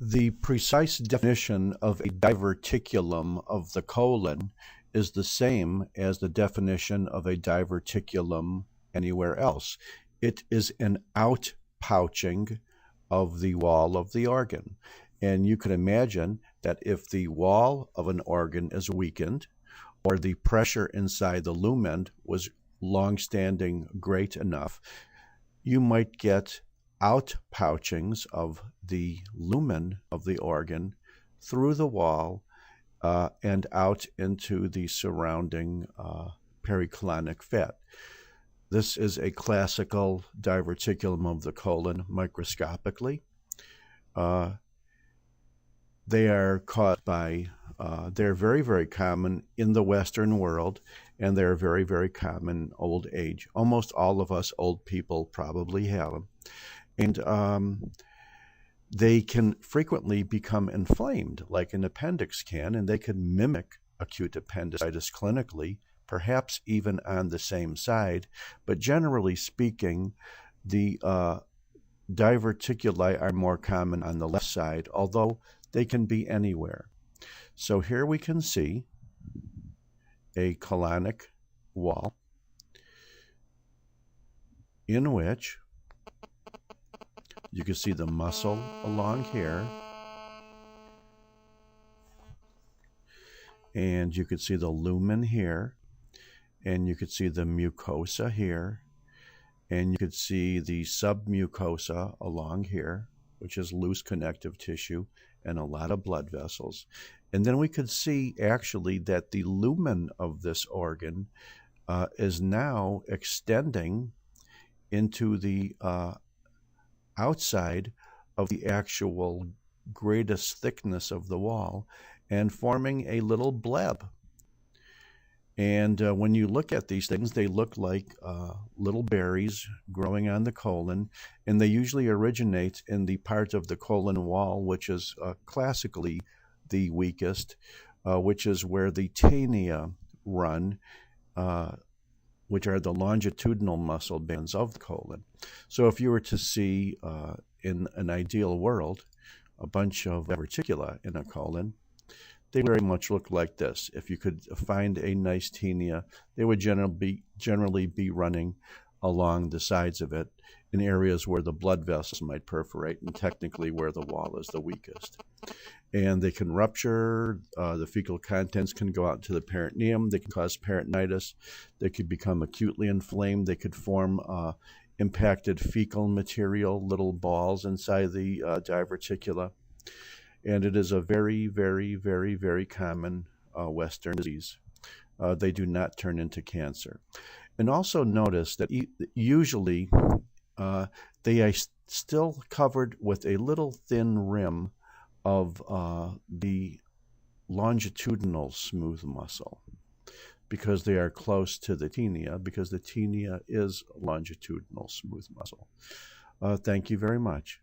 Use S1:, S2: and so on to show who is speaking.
S1: The precise definition of a diverticulum of the colon is the same as the definition of a diverticulum anywhere else. It is an outpouching of the wall of the organ. And you can imagine that if the wall of an organ is weakened, or the pressure inside the lumen was long-standing great enough, you might get outpouchings of the lumen of the organ through the wall and out into the surrounding pericolonic fat. This is a classical diverticulum of the colon microscopically. They are caused by, they're very, very common in the Western world, and they're very, very common in old age. Almost all of us old people probably have them. And they can frequently become inflamed, like an appendix can, and they can mimic acute appendicitis clinically, perhaps even on the same side. But generally speaking, the diverticuli are more common on the left side, although they can be anywhere. So here we can see a colonic wall in which you can see the muscle along here, and you could see the lumen here, and you could see the mucosa here, and you could see the submucosa along here, which is loose connective tissue and a lot of blood vessels. And then we could see actually that the lumen of this organ is now extending into the outside of the actual greatest thickness of the wall and forming a little bleb. And when you look at these things, they look like little berries growing on the colon, and they usually originate in the part of the colon wall which is classically the weakest, which is where the taenia run, which are the longitudinal muscle bands of the colon. So if you were to see in an ideal world a bunch of diverticula in a colon, they very much look like this. If you could find a nice taenia, they would generally be running along the sides of it in areas where the blood vessels might perforate and technically where the wall is the weakest. And they can rupture, the fecal contents can go out into the peritoneum, they can cause peritonitis, they could become acutely inflamed, they could form impacted fecal material, little balls inside the diverticula. And it is a very, very, very, very common Western disease. They do not turn into cancer. And also notice that usually they are still covered with a little thin rim of the longitudinal smooth muscle because they are close to the taenia, because the taenia is longitudinal smooth muscle. Thank you very much.